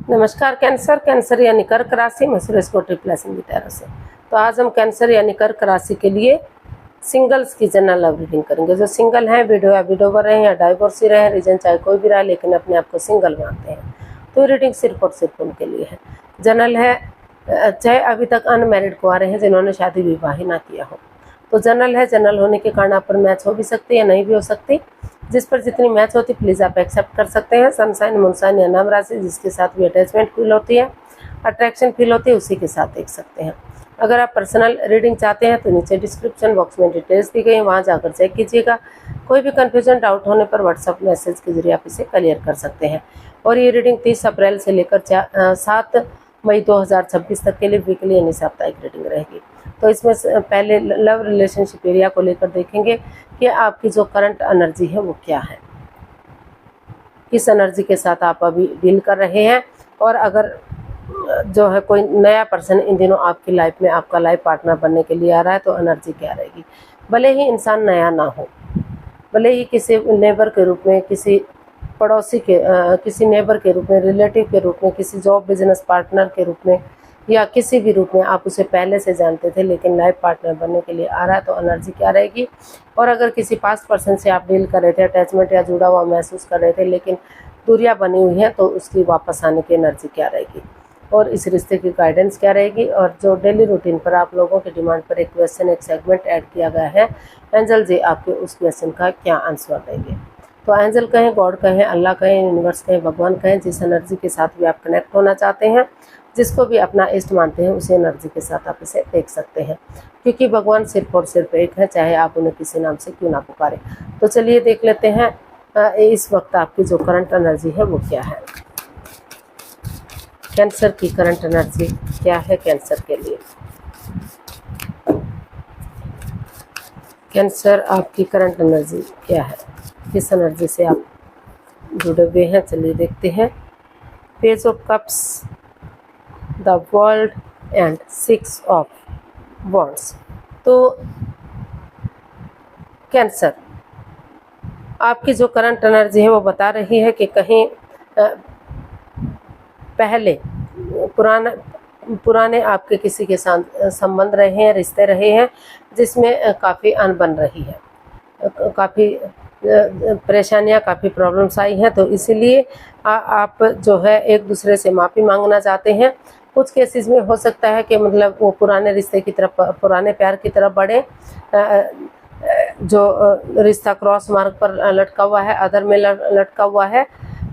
नमस्कार cancer. Cancer यानी कर्क राशि में सुरेश कोटरी प्लसिंग की तरफ से। तो आज हम कैंसर यानी कर्क राशि के लिए सिंगल्स की जनरल लव रीडिंग करेंगे। जो सिंगल हैं, विडोवर रहे या डाइवोर्सी रहे, रीजन चाहे कोई भी रहा, लेकिन अपने आप को सिंगल मानते हैं, तो रीडिंग सिर्फ और सिर्फ उनके लिए है। जनरल है, चाहे अभी तक अनमैरिड कुंवारे हैं जिन्होंने शादी विवाह ही ना किया हो, तो जनरल है। जनरल होने के कारण आप पर मैच हो भी सकती है, नहीं भी हो सकती। जिस पर जितनी मैच होती प्लीज़ आप एक्सेप्ट कर सकते हैं। सनसाइन, मूनसाइन या नाम राशि जिसके साथ भी अटैचमेंट फील होती है, अट्रैक्शन फील होती है, उसी के साथ देख सकते हैं। अगर आप पर्सनल रीडिंग चाहते हैं तो नीचे डिस्क्रिप्शन बॉक्स में डिटेल्स दी गई हैं, वहाँ जाकर चेक कीजिएगा। कोई भी कन्फ्यूजन, डाउट होने पर व्हाट्सअप मैसेज के जरिए आप इसे क्लियर कर सकते हैं। और ये रीडिंग 30 अप्रैल से लेकर 7 मई 2026 तक के लिए वीकली यानी साप्ताहिक रीडिंग रहेगी। तो इसमें पहले लव रिलेशनशिप एरिया को लेकर देखेंगे कि आपकी जो करंट एनर्जी है वो क्या है, किस एनर्जी के साथ आप अभी डील कर रहे हैं। और अगर जो है कोई नया पर्सन इन दिनों आपकी लाइफ में आपका लाइफ पार्टनर बनने के लिए आ रहा है, तो एनर्जी क्या रहेगी। भले ही इंसान नया ना हो, भले ही किसी नेबर के रूप में, किसी पड़ोसी के किसी नेबर के रूप में, रिलेटिव के रूप में, किसी जॉब बिजनेस पार्टनर के रूप में या किसी भी रूप में आप उसे पहले से जानते थे लेकिन लाइफ पार्टनर बनने के लिए आ रहा है, तो एनर्जी क्या रहेगी। और अगर किसी पास्ट पर्सन से आप डील कर रहे थे, अटैचमेंट या जुड़ा हुआ महसूस कर रहे थे लेकिन दूरियां बनी हुई हैं, तो उसकी वापस आने की एनर्जी क्या रहेगी और इस रिश्ते की गाइडेंस क्या रहेगी। और जो डेली रूटीन पर आप लोगों की डिमांड पर एक क्वेश्चन, एक सेगमेंट ऐड किया गया है, एंजल जी आपके उस क्वेश्चन का क्या आंसर देंगे। तो एंजल कहें, गॉड कहें, अल्लाह कहें, यूनिवर्स कहें, भगवान कहें, जिस एनर्जी के साथ भी आप कनेक्ट होना चाहते हैं, जिसको भी अपना इष्ट मानते हैं, उसी एनर्जी के साथ आप इसे देख सकते हैं, क्योंकि भगवान सिर्फ और सिर्फ एक है, चाहे आप उन्हें किसी नाम से क्यों ना पुकारें। तो चलिए देख लेते हैं इस वक्त आपकी जो करंट एनर्जी है वो क्या है। कैंसर की करंट एनर्जी क्या है कैंसर के लिए। कैंसर आपकी करंट एनर्जी क्या है, किस एनर्जी से आप जुड़े हुए हैं, चलिए देखते हैं। Page of cups, the world and 6 of wands. तो कैंसर आपकी जो करंट एनर्जी है वो बता रही है कि कहीं पहले पुराने आपके किसी के साथ संबंध रहे हैं, रिश्ते रहे हैं, जिसमें काफ़ी अनबन रही है, काफ़ी परेशानियां, काफ़ी प्रॉब्लम्स आई हैं। तो इसीलिए आप जो है एक दूसरे से माफ़ी मांगना चाहते हैं। कुछ केसेस में हो सकता है कि मतलब वो पुराने रिश्ते की तरफ, पुराने प्यार की तरफ बढ़े, जो रिश्ता क्रॉस मार्ग पर लटका हुआ है, अदर में लटका हुआ है,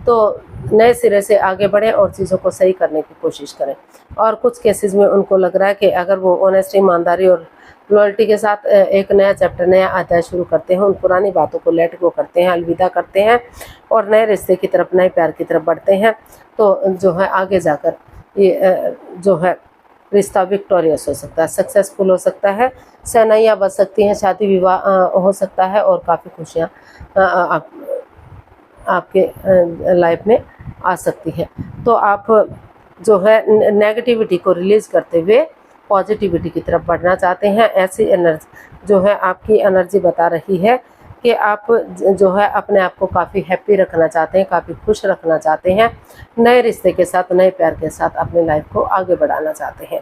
तो नए सिरे से आगे बढ़े और चीज़ों को सही करने की कोशिश करें। और कुछ केसेस में उनको लग रहा है कि अगर वो ऑनेस्टी, ईमानदारी और लॉयल्टी के साथ एक नया चैप्टर, नया अध्याय शुरू करते हैं, उन पुरानी बातों को लेट गो करते हैं, अलविदा करते हैं और नए रिश्ते की तरफ, नए प्यार की तरफ बढ़ते हैं, तो जो है आगे जाकर ये जो है रिश्ता विक्टोरियस हो सकता है, सक्सेसफुल हो सकता है, सहनाइयाँ बच सकती हैं, शादी विवाह हो सकता है और काफ़ी खुशियाँ आपके लाइफ में आ सकती हैं। तो आप जो है नेगेटिविटी को रिलीज़ करते हुए पॉजिटिविटी की तरफ बढ़ना चाहते हैं। ऐसी एनर्जी जो है आपकी एनर्जी बता रही है कि आप जो है अपने आप को काफ़ी हैप्पी रखना चाहते हैं, काफ़ी खुश रखना चाहते हैं, नए रिश्ते के साथ, नए प्यार के साथ अपनी लाइफ को आगे बढ़ाना चाहते हैं।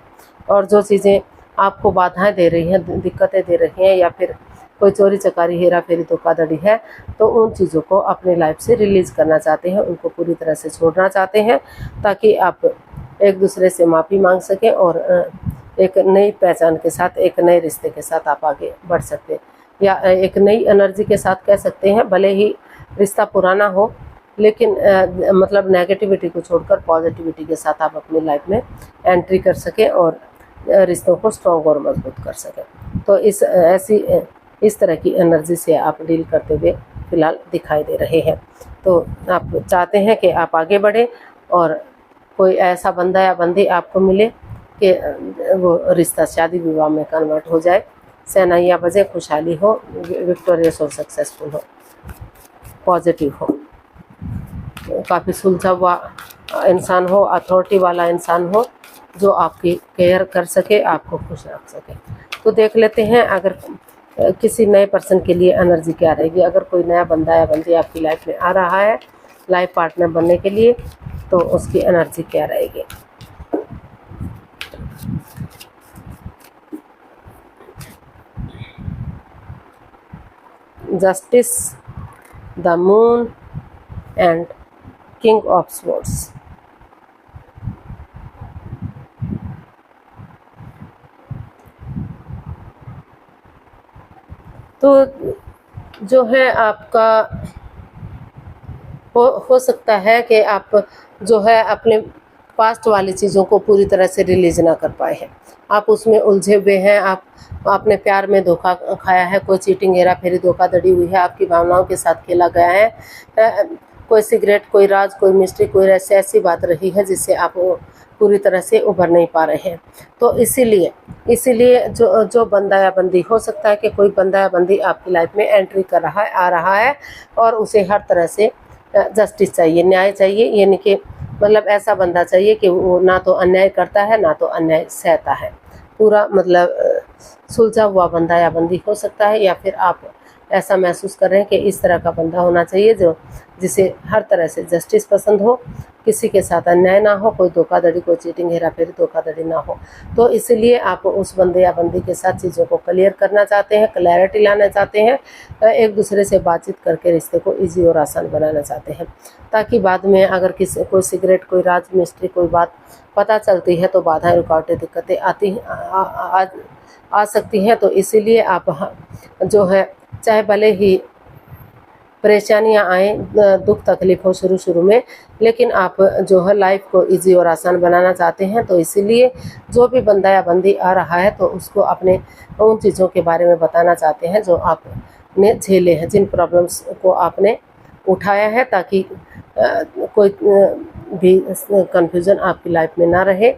और जो चीज़ें आपको बाधाएं दे रही हैं, दिक्कतें दे रही हैं, या फिर कोई चोरी चकारी, हेरा फेरी, धोखाधड़ी है, तो उन चीज़ों को अपनी लाइफ से रिलीज़ करना चाहते हैं, उनको पूरी तरह से छोड़ना चाहते हैं, ताकि आप एक दूसरे से माफ़ी मांग सकें और एक नई पहचान के साथ, एक नए रिश्ते के साथ आप आगे बढ़ सकते हैं, या एक नई एनर्जी के साथ कह सकते हैं। भले ही रिश्ता पुराना हो, लेकिन मतलब नेगेटिविटी को छोड़कर पॉजिटिविटी के साथ आप अपनी लाइफ में एंट्री कर सकें और रिश्तों को स्ट्रॉन्ग और मजबूत कर सकें। तो इस तरह की एनर्जी से आप डील करते हुए फिलहाल दिखाई दे रहे हैं। तो आप चाहते हैं कि आप आगे बढ़ें और कोई ऐसा बंदा या बंदी आपको मिले कि वो रिश्ता शादी विवाह में कन्वर्ट हो जाए, सहनाइयाँ बजे, खुशहाली हो, विक्टोरियस और सक्सेसफुल हो, पॉजिटिव हो, काफ़ी सुलझा हुआ इंसान हो, अथॉरिटी वाला इंसान हो, जो आपकी केयर कर सके, आपको खुश रख सके। तो देख लेते हैं अगर किसी नए पर्सन के लिए एनर्जी क्या रहेगी। अगर कोई नया बंदा या बंदी आपकी लाइफ में आ रहा है लाइफ पार्टनर बनने के लिए, तो उसकी एनर्जी क्या रहेगी। Justice, the moon and king of swords. तो जो है आपका हो सकता है कि आप जो है अपने पास्ट वाली चीज़ों को पूरी तरह से रिलीज ना कर पाए हैं, आप उसमें उलझे हुए हैं, आपने प्यार में धोखा खाया है, कोई चीटिंग, हेरा फेरी, धोखाधड़ी हुई है, आपकी भावनाओं के साथ खेला गया है, कोई सिगरेट, कोई राज, कोई मिस्ट्री, कोई रहस्य ऐसी बात रही है जिससे आप पूरी तरह से उभर नहीं पा रहे हैं। तो इसीलिए जो बंदा या बंदी, हो सकता है कि कोई बंदा या बंदी आपकी लाइफ में एंट्री कर रहा है, आ रहा है, और उसे हर तरह से जस्टिस चाहिए, न्याय चाहिए, यानी कि मतलब ऐसा बंदा चाहिए कि वो ना तो अन्याय करता है ना तो अन्याय सहता है, पूरा मतलब सुलझा हुआ बंदा या बंदी हो सकता है। या फिर आप ऐसा महसूस कर रहे हैं कि इस तरह का बंदा होना चाहिए जिसे हर तरह से जस्टिस पसंद हो, किसी के साथ अन्याय ना हो, कोई धोखाधड़ी, कोई चीटिंग, हेरा फेरी, धोखाधड़ी ना हो। तो इसलिए आप उस बंदे या बंदी के साथ चीज़ों को क्लियर करना चाहते हैं, क्लैरिटी लाना चाहते हैं, एक दूसरे से बातचीत करके रिश्ते को ईजी और आसान बनाना चाहते हैं, ताकि बाद में अगर कोई सिगरेट, कोई राज, मिस्ट्री, कोई बात पता चलती है तो बाधाएं, रुकावटें, दिक्कतें आ सकती हैं। तो इसीलिए आप जो है, चाहे भले ही परेशानियां आए, दुख तकलीफ हो शुरू में, लेकिन आप जो है लाइफ को इजी और आसान बनाना चाहते हैं। तो इसीलिए जो भी बंदा या बंदी आ रहा है तो उसको अपने उन चीज़ों के बारे में बताना चाहते हैं जो आपने झेले हैं, जिन प्रॉब्लम्स को आपने उठाया है, ताकि कोई भी कंफ्यूजन आपकी लाइफ में ना रहे,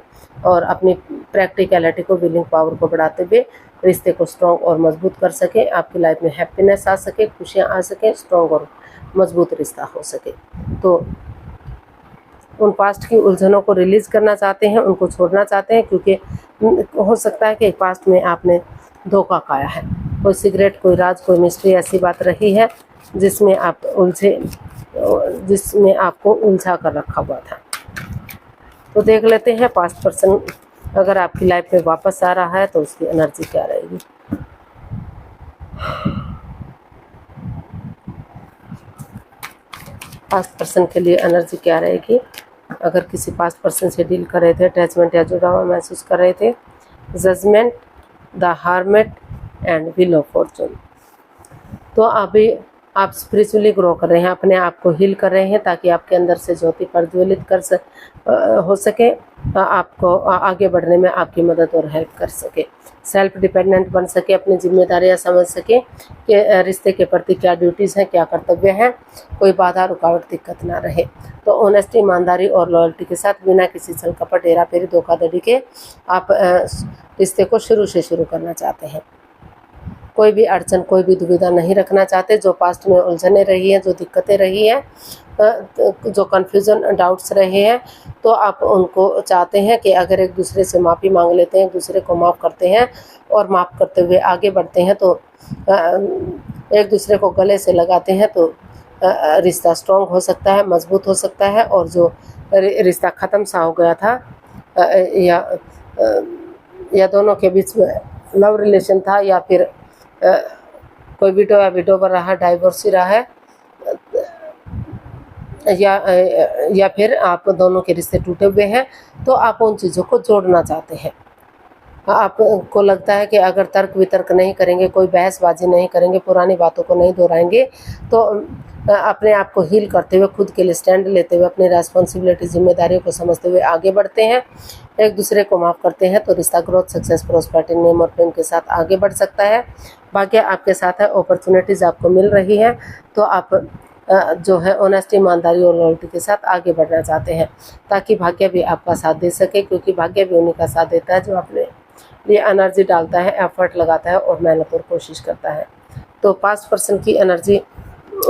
और अपनी प्रैक्टिकलिटी को, विलिंग पावर को बढ़ाते हुए रिश्ते को स्ट्रॉन्ग और मजबूत कर सके, आपकी लाइफ में हैप्पीनेस आ सके, खुशियाँ आ सके, स्ट्रॉन्ग और मजबूत रिश्ता हो सके। तो उन पास्ट की उलझनों को रिलीज करना चाहते हैं, उनको छोड़ना चाहते हैं, क्योंकि हो सकता है कि पास्ट में आपने धोखा खाया है, कोई सिगरेट, कोई राज, कोई मिस्ट्री ऐसी बात रही है जिसमें आपको उलझा कर रखा हुआ था। तो देख लेते हैं पास्ट पर्सन अगर आपकी लाइफ में वापस आ रहा है तो उसकी एनर्जी क्या रहेगी। पास्ट पर्सन के लिए एनर्जी क्या रहेगी, अगर किसी पास्ट पर्सन से डील कर रहे थे, अटैचमेंट या जुड़ाव महसूस कर रहे थे। Judgement, the hermit and wheel of fortune. तो अभी आप स्पिरिचुअली ग्रो कर रहे हैं, अपने आप को हील कर रहे हैं, ताकि आपके अंदर से ज्योति प्रज्वलित हो सके, आपको आगे बढ़ने में आपकी मदद और हेल्प कर सके, सेल्फ डिपेंडेंट बन सके, अपनी जिम्मेदारियां समझ सके कि रिश्ते के प्रति क्या ड्यूटीज़ हैं, क्या कर्तव्य हैं, कोई बाधा, रुकावट, दिक्कत ना रहे। तो ऑनेस्टी, ईमानदारी और लॉयल्टी के साथ, बिना किसी छल कपट, हेरा फेरी, धोखाधड़ी के आप रिश्ते को शुरू करना चाहते हैं। कोई भी अड़चन, कोई भी दुविधा नहीं रखना चाहते। जो पास्ट में उलझने रही हैं, जो दिक्कतें रही हैं, जो कन्फ्यूज़न, डाउट्स रहे हैं, तो आप उनको चाहते हैं कि अगर एक दूसरे से माफ़ी मांग लेते हैं, एक दूसरे को माफ़ करते हैं और माफ़ करते हुए आगे बढ़ते हैं, तो एक दूसरे को गले से लगाते हैं, तो रिश्ता स्ट्रॉन्ग हो सकता है, मजबूत हो सकता है। और जो रिश्ता ख़त्म सा हो गया था, या दोनों के बीच में लव रिलेशन था, या फिर कोई विडो या विडोवर रहा, डाइवोर्स ही रहा है, या फिर आप दोनों के रिश्ते टूटे हुए हैं, तो आप उन चीज़ों को जोड़ना चाहते हैं। आपको लगता है कि अगर तर्क वितर्क नहीं करेंगे, कोई बहसबाजी नहीं करेंगे, पुरानी बातों को नहीं दोहराएंगे, तो अपने आप को हील करते हुए, खुद के लिए स्टैंड लेते हुए, अपनी रेस्पॉन्सिबिलिटी, जिम्मेदारियों को समझते हुए आगे बढ़ते हैं, एक दूसरे को माफ़ करते हैं, तो रिश्ता ग्रोथ, सक्सेस, प्रोस्पेरिटी, नेम और प्रेम के साथ आगे बढ़ सकता है। भाग्य आपके साथ है, अपॉर्चुनिटीज़ आपको मिल रही हैं, तो आप जो है ऑनेस्टी, ईमानदारी और लॉयल्टी के साथ आगे बढ़ना चाहते हैं, ताकि भाग्य भी आपका साथ दे सके, क्योंकि भाग्य भी उन्हीं का साथ देता है जो अपने लिए एनर्जी डालता है, एफर्ट लगाता है और मेहनत और कोशिश करता है। तो पास्ट पर्सन की एनर्जी,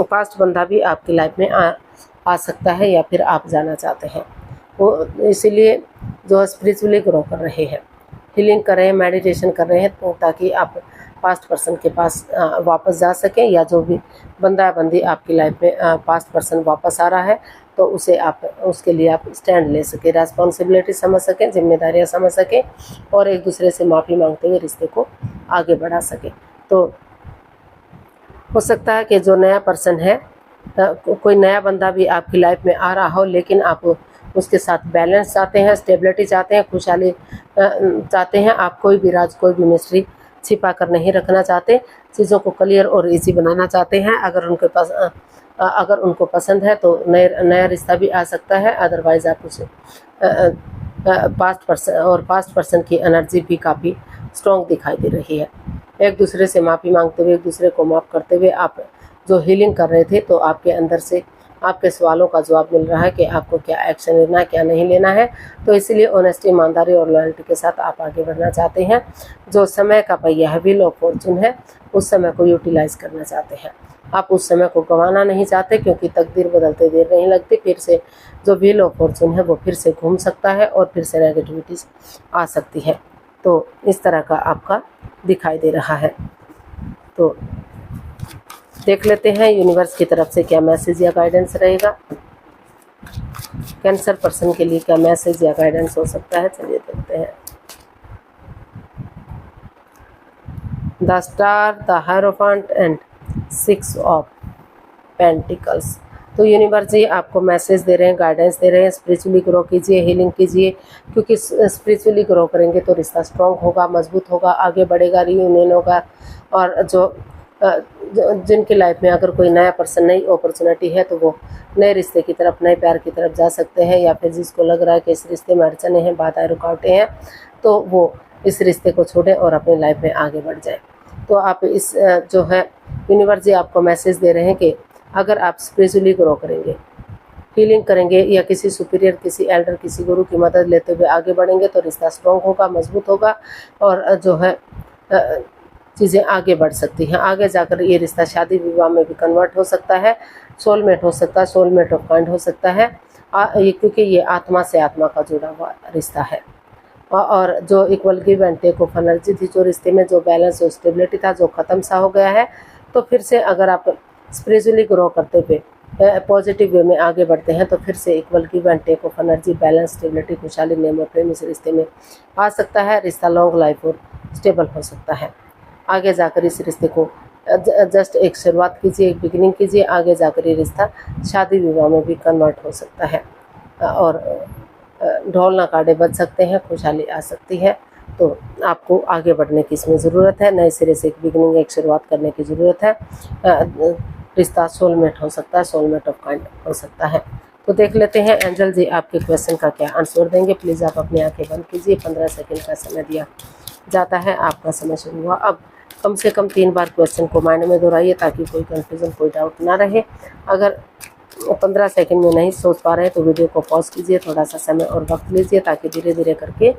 पास्ट बंदा भी आपकी लाइफ में आ सकता है, या फिर आप जाना चाहते हैं। वो इसीलिए जो स्पिरिचुअली ग्रो कर रहे हैं, हीलिंग कर रहे हैं, मेडिटेशन कर रहे हैं, तो ताकि आप पास्ट पर्सन के पास वापस जा सकें, या जो भी बंदा बंदी आपकी लाइफ में पास्ट पर्सन वापस आ रहा है तो उसे आप उसके लिए आप स्टैंड ले सकें, रेस्पॉन्सिबिलिटी समझ सकें, जिम्मेदारियां समझ सकें और एक दूसरे से माफ़ी मांगते हुए रिश्ते को आगे बढ़ा सकें। तो हो सकता है कि जो नया पर्सन है, कोई नया बंदा भी आपकी लाइफ में आ रहा हो, लेकिन आप उसके साथ बैलेंस चाहते हैं, स्टेबिलिटी चाहते हैं, खुशहाली चाहते हैं। आप कोई भी राज, कोई भी मिस्ट्री छिपा कर नहीं रखना चाहते, चीज़ों को क्लियर और इजी बनाना चाहते हैं। अगर उनको पसंद है तो नया रिश्ता भी आ सकता है, अदरवाइज़ आप उसे पास्ट पर्सन की एनर्जी भी काफ़ी स्ट्रॉन्ग दिखाई दे रही है। एक दूसरे से माफ़ी मांगते हुए, एक दूसरे को माफ़ करते हुए आप जो हीलिंग कर रहे थे, तो आपके अंदर से आपके सवालों का जवाब मिल रहा है कि आपको क्या एक्शन लेना है, क्या नहीं लेना है। तो इसलिए ऑनेस्टी, ईमानदारी और लॉयल्टी के साथ आप आगे बढ़ना चाहते हैं। जो समय का पहिया है, व्हील ऑफ फॉर्चून है, उस समय को यूटिलाइज करना चाहते हैं। आप उस समय को गंवाना नहीं चाहते, क्योंकि तकदीर बदलते देर नहीं लगती। फिर से जो व्हील ऑफ फॉर्चून है वो फिर से घूम सकता है और फिर से नेगेटिविटीज आ सकती है। तो इस तरह का आपका दिखाई दे रहा है। तो देख लेते हैं यूनिवर्स की तरफ से क्या मैसेज या गाइडेंस रहेगा। कैंसर पर्सन के लिए क्या मैसेज या गाइडेंस हो सकता है, चलिए देखते हैं। The star, the hierophant and 6 of pentacles. तो यूनिवर्स जी आपको मैसेज दे रहे हैं, गाइडेंस दे रहे हैं। स्पिरिचुअली ग्रो कीजिए, हीलिंग कीजिए, क्योंकि स्पिरिचुअली ग्रो करेंगे तो रिश्ता स्ट्रॉन्ग होगा, मजबूत होगा, आगे बढ़ेगा, रियूनियन होगा। और जिनकी लाइफ में अगर कोई नया पर्सन, नई अपॉर्चुनिटी है, तो वो नए रिश्ते की तरफ, नए प्यार की तरफ जा सकते हैं। या फिर जिसको लग रहा है कि इस रिश्ते में अड़चने हैं, बाधाएं, रुकावटें हैं, तो वो इस रिश्ते को छोड़ें और अपनी लाइफ में आगे बढ़ जाए। तो आप इस जो है यूनिवर्स जी आपको मैसेज दे रहे हैं कि अगर आप स्पिरिचुअली ग्रो करेंगे, हीलिंग करेंगे, या किसी सुपीरियर, किसी एल्डर, किसी गुरु की मदद लेते हुए आगे बढ़ेंगे, तो रिश्ता स्ट्रॉन्ग होगा, मजबूत होगा और जो है चीज़ें आगे बढ़ सकती हैं। आगे जाकर ये रिश्ता शादी विवाह में भी कन्वर्ट हो सकता है, सोलमेट हो सकता है, सोलमेट ऑफ काइंड हो सकता है, क्योंकि ये आत्मा से आत्मा का जुड़ा हुआ रिश्ता है। और जो equal give and take of energy थी, जो रिश्ते में जो बैलेंस और स्टेबिलिटी था, जो ख़त्म सा हो गया है, तो फिर से अगर आप स्पिरिचुअली ग्रो करते हुए पॉजिटिव वे में आगे बढ़ते हैं, तो फिर से equal give and take of energy, balance, stability, खुशहाली, नेम और प्रेम इस रिश्ते में आ सकता है। रिश्ता लॉन्ग लाइफ और स्टेबल हो सकता है। आगे जाकर इस रिश्ते को जस्ट एक शुरुआत कीजिए, एक बिगिनिंग कीजिए, आगे जाकर ये रिश्ता शादी विवाह में भी कन्वर्ट हो सकता है और ढोल नगाड़े बज सकते हैं, खुशहाली आ सकती है। तो आपको आगे बढ़ने की इसमें ज़रूरत है, नए सिरे से एक बिगिनिंग, एक शुरुआत करने की ज़रूरत है। रिश्ता सोलमेट हो सकता है, सोलमेट ऑफ काइंड हो सकता है। तो देख लेते हैं एंजल जी आपके क्वेश्चन का क्या आंसर देंगे। प्लीज़ आप अपनी आंखें बंद कीजिए। 15 सेकंड का समय दिया जाता है, आपका समय शुरू हुआ। अब कम से कम 3 बार क्वेश्चन को माइंड में दोहराइए, ताकि कोई कन्फ्यूज़न, कोई डाउट ना रहे। अगर 15 सेकंड में नहीं सोच पा रहे हैं तो वीडियो को पॉज कीजिए, थोड़ा सा समय और वक्त लीजिए, ताकि धीरे धीरे करके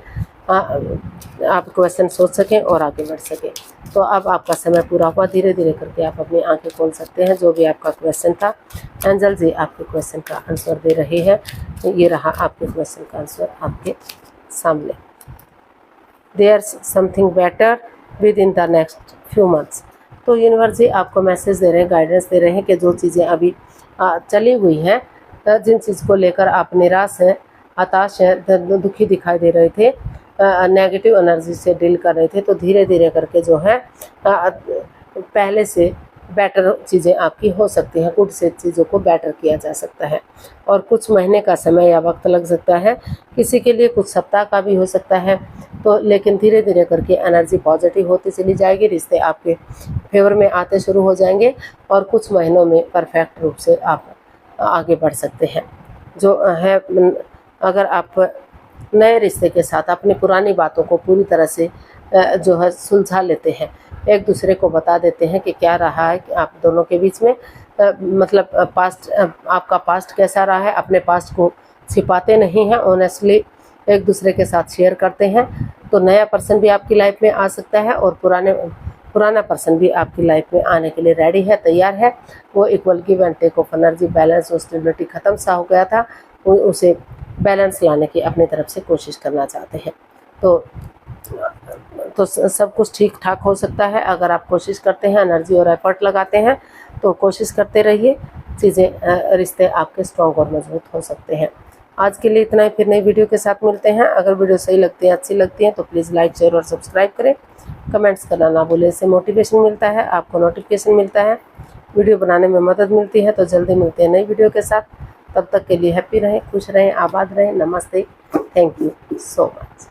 आप क्वेश्चन सोच सकें और आगे बढ़ सकें। तो अब आपका समय पूरा हुआ, धीरे धीरे करके आप अपनी आंखें खोल सकते हैं। जो भी आपका क्वेश्चन था, एंजल जी आपके क्वेश्चन का आंसर दे रहे हैं। ये रहा आपके क्वेश्चन का आंसर आपके सामने। There's something better within the next few months। तो यूनिवर्स जी आपको मैसेज दे रहे हैं, गाइडेंस दे रहे हैं कि जो चीज़ें अभी चली हुई हैं, जिन चीज़ को लेकर आप निराश हैं, हताश हैं, दुखी दिखाई दे रहे थे, नेगेटिव एनर्जी से डील कर रहे थे, तो धीरे धीरे करके जो है पहले से बेटर चीज़ें आपकी हो सकती हैं। कुछ से चीज़ों को बेटर किया जा सकता है और कुछ महीने का समय या वक्त लग सकता है, किसी के लिए कुछ सप्ताह का भी हो सकता है। तो लेकिन धीरे धीरे करके एनर्जी पॉजिटिव होती चली जाएगी, रिश्ते आपके फेवर में आते शुरू हो जाएंगे और कुछ महीनों में परफेक्ट रूप से आप आगे बढ़ सकते हैं। जो है, अगर आप नए रिश्ते के साथ अपनी पुरानी बातों को पूरी तरह से जो है सुलझा लेते हैं, एक दूसरे को बता देते हैं कि क्या रहा है कि आप दोनों के बीच में, मतलब पास्ट, आपका पास्ट कैसा रहा है, अपने पास्ट को छिपाते नहीं हैं, ऑनेस्टली एक दूसरे के साथ शेयर करते हैं, तो नया पर्सन भी आपकी लाइफ में आ सकता है और पुराना पर्सन भी आपकी लाइफ में आने के लिए रेडी है, तैयार है। वो equal give and take of energy, balance और स्टेबिलिटी ख़त्म सा हो गया था, उसे बैलेंस लाने की अपनी तरफ से कोशिश करना चाहते हैं। तो सब कुछ ठीक ठाक हो सकता है अगर आप कोशिश करते हैं, एनर्जी और एफर्ट लगाते हैं। तो कोशिश करते रहिए, चीज़ें रिश्ते आपके स्ट्रॉन्ग और मजबूत हो सकते हैं। आज के लिए इतना ही, फिर नई वीडियो के साथ मिलते हैं। अगर वीडियो सही लगती है, अच्छी लगती है तो प्लीज़ लाइक, शेयर और सब्सक्राइब करें। कमेंट्स करना ना भूलें, इससे मोटिवेशन मिलता है, आपको नोटिफिकेशन मिलता है, वीडियो बनाने में मदद मिलती है। तो जल्दी मिलते हैं नई वीडियो के साथ। तब तक के लिए हैप्पी रहें, खुश रहें, आबाद रहें। नमस्ते, थैंक यू सो मच।